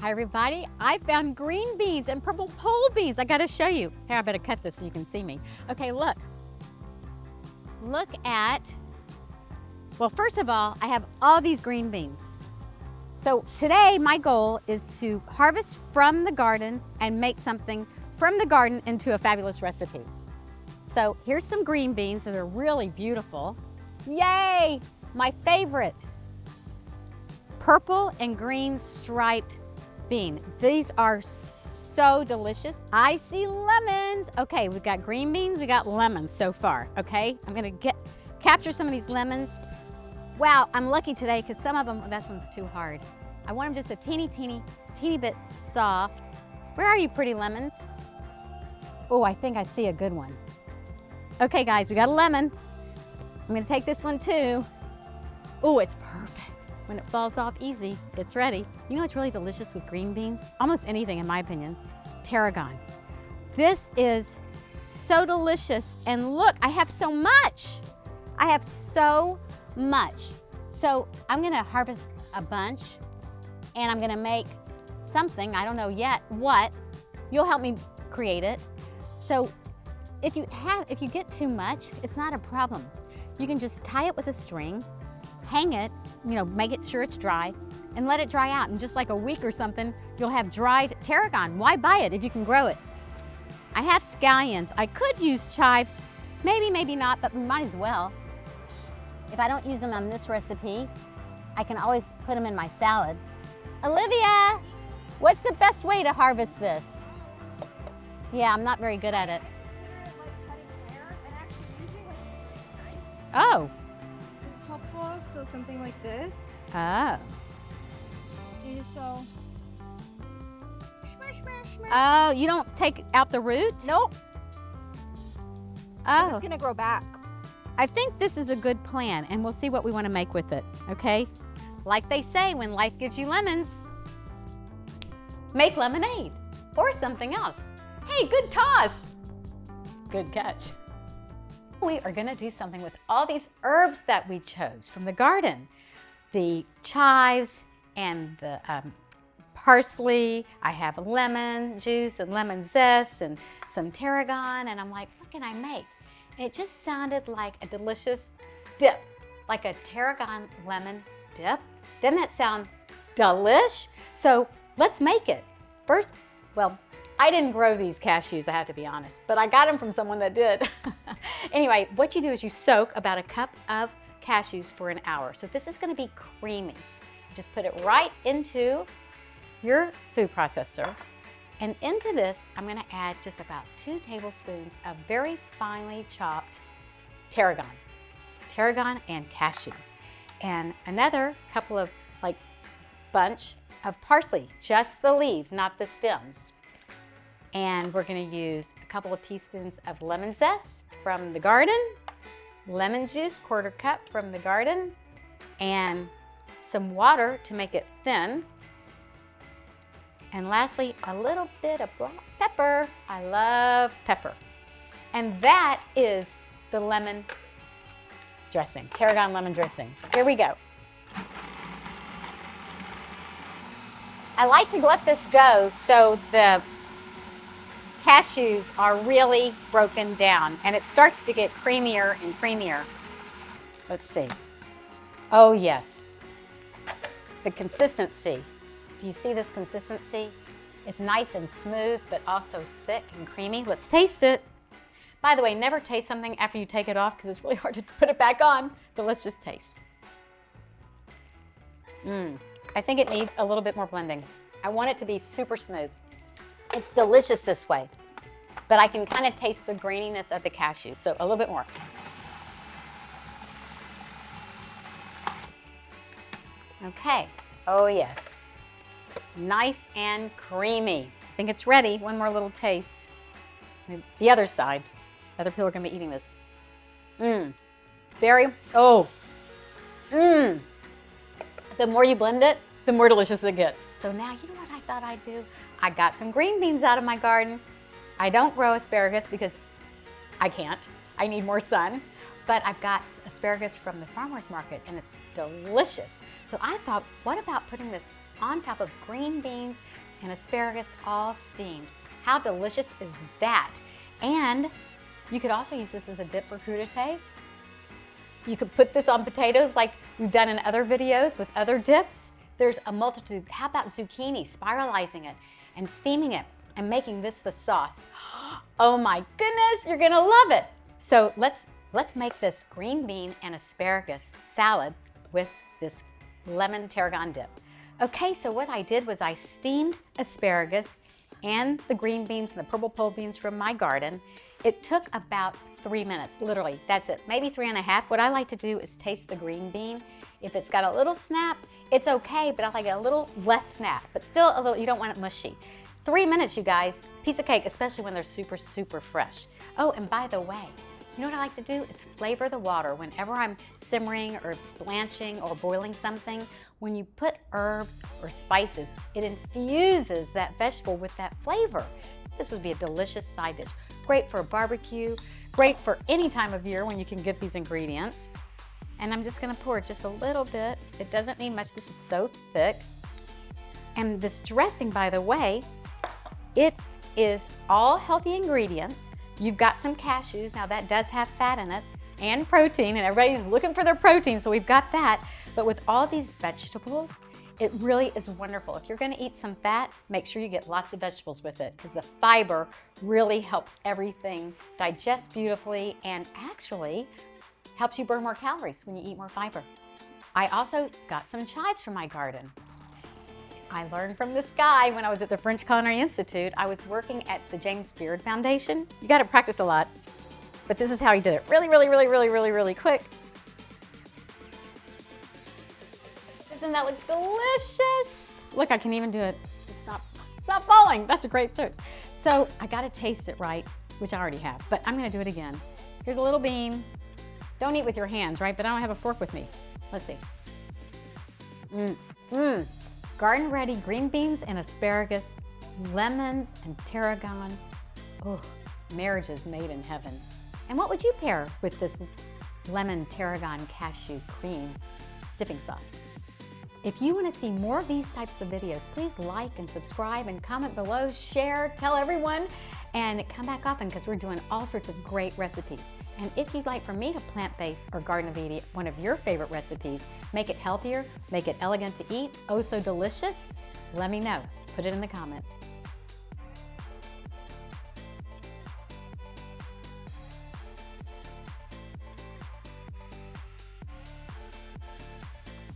Hi everybody, I found green beans and purple pole beans. I gotta show you. Here, I better cut this so you can see me. Okay, look. Look at, well, first of all, I have all these green beans. So today my goal is to harvest from the garden and make something from the garden into a fabulous recipe. So here's some green beans that are really beautiful. Yay, my favorite. Purple and green striped bean. These are so delicious. I see lemons. Okay, we've got green beans, we got lemons so far, okay? I'm gonna capture some of these lemons. Wow, I'm lucky today because some of them, that one's too hard. I want them just a teeny bit soft. Where are you, pretty lemons? Oh, I think I see a good one. Okay guys, we got a lemon. I'm gonna take this one too. Oh, it's perfect. When it falls off easy, it's ready. You know what's really delicious with green beans? Almost anything in my opinion, tarragon. This is so delicious. And look, I have so much. I have so much. So I'm gonna harvest a bunch and I'm gonna make something, I don't know yet what. You'll help me create it. So if you get too much, it's not a problem. You can just tie it with a string, hang it, make it sure it's dry, and let it dry out. In just like a week or something, you'll have dried tarragon. Why buy it if you can grow it? I have scallions. I could use chives, maybe not, but we might as well. If I don't use them on this recipe, I can always put them in my salad. Olivia, what's the best way to harvest this? Yeah, I'm not very good at it. Oh. It's helpful, so something like this. Oh. You just go smash, smash, smash. Oh, you don't take out the root? Nope. Oh. It's gonna grow back. I think this is a good plan, and we'll see what we want to make with it, okay? Like they say, when life gives you lemons, make lemonade or something else. Hey, good toss. Good catch. We are gonna do something with all these herbs that we chose from the garden. The chives and the parsley. I have lemon juice and lemon zest and some tarragon, and I'm like, what can I make? And it just sounded like a delicious dip, like a tarragon lemon dip. Doesn't that sound delish? So let's make it. First, well, I didn't grow these cashews, I have to be honest, but I got them from someone that did. Anyway, what you do is you soak about a cup of cashews for an hour. So this is gonna be creamy. Just put it right into your food processor. And into this, I'm gonna add just about 2 tablespoons of very finely chopped tarragon. Tarragon and cashews. And another couple of bunch of parsley, just the leaves, not the stems. And we're gonna use a couple of teaspoons of lemon zest from the garden, lemon juice, 1/4 cup from the garden, and some water to make it thin. And lastly, a little bit of black pepper. I love pepper. And that is the lemon dressing, tarragon lemon dressing. So here we go. I like to let this go so the cashews are really broken down and it starts to get creamier and creamier. Let's see. Oh yes, the consistency. Do you see this consistency? It's nice and smooth, but also thick and creamy. Let's taste it. By the way, never taste something after you take it off because it's really hard to put it back on, but let's just taste. I think it needs a little bit more blending. I want it to be super smooth. It's delicious this way, but I can kind of taste the graininess of the cashews, so a little bit more. Okay, oh yes. Nice and creamy. I think it's ready. One more little taste. The other side. Other people are gonna be eating this. The more you blend it, the more delicious it gets. So now, you know what I thought I'd do? I got some green beans out of my garden. I don't grow asparagus because I can't. I need more sun. But I've got asparagus from the farmer's market and it's delicious. So I thought, what about putting this on top of green beans and asparagus all steamed. How delicious is that? And you could also use this as a dip for crudité. You could put this on potatoes like we've done in other videos with other dips. There's a multitude. How about zucchini, spiralizing it and steaming it and making this the sauce? Oh my goodness, you're gonna love it. So let's make this green bean and asparagus salad with this lemon tarragon dip. Okay, so what I did was I steamed asparagus and the green beans and the purple pole beans from my garden. It took about 3 minutes, literally, that's it, maybe 3.5. What I like to do is taste the green bean. If it's got a little snap, it's okay, but I like it a little less snap, but still a little, you don't want it mushy. 3 minutes, you guys, piece of cake, especially when they're super, super fresh. Oh, and by the way, you know what I like to do is flavor the water. Whenever I'm simmering or blanching or boiling something, when you put herbs or spices, it infuses that vegetable with that flavor. This would be a delicious side dish. Great for a barbecue, great for any time of year when you can get these ingredients. And I'm just gonna pour just a little bit. It doesn't need much, this is so thick. And this dressing, by the way, it is all healthy ingredients. You've got some cashews, now that does have fat in it, and protein, and everybody's looking for their protein, so we've got that. But with all these vegetables, it really is wonderful. If you're gonna eat some fat, make sure you get lots of vegetables with it, because the fiber really helps everything digest beautifully and actually helps you burn more calories when you eat more fiber. I also got some chives from my garden. I learned from this guy when I was at the French Culinary Institute. I was working at the James Beard Foundation. You gotta practice a lot, but this is how he did it. Really quick. Doesn't that look delicious? Look, I can even do it. It's not falling. That's a great trick. So I gotta taste it right, which I already have, but I'm gonna do it again. Here's a little bean. Don't eat with your hands, right? But I don't have a fork with me. Let's see. Garden ready green beans and asparagus, lemons and tarragon. Oh, marriages made in heaven. And what would you pair with this lemon tarragon cashew cream dipping sauce? If you want to see more of these types of videos, please like and subscribe and comment below, share, tell everyone, and come back often because we're doing all sorts of great recipes. And if you'd like for me to plant-based or Garden of Eden one of your favorite recipes, make it healthier, make it elegant to eat, oh so delicious, let me know. Put it in the comments.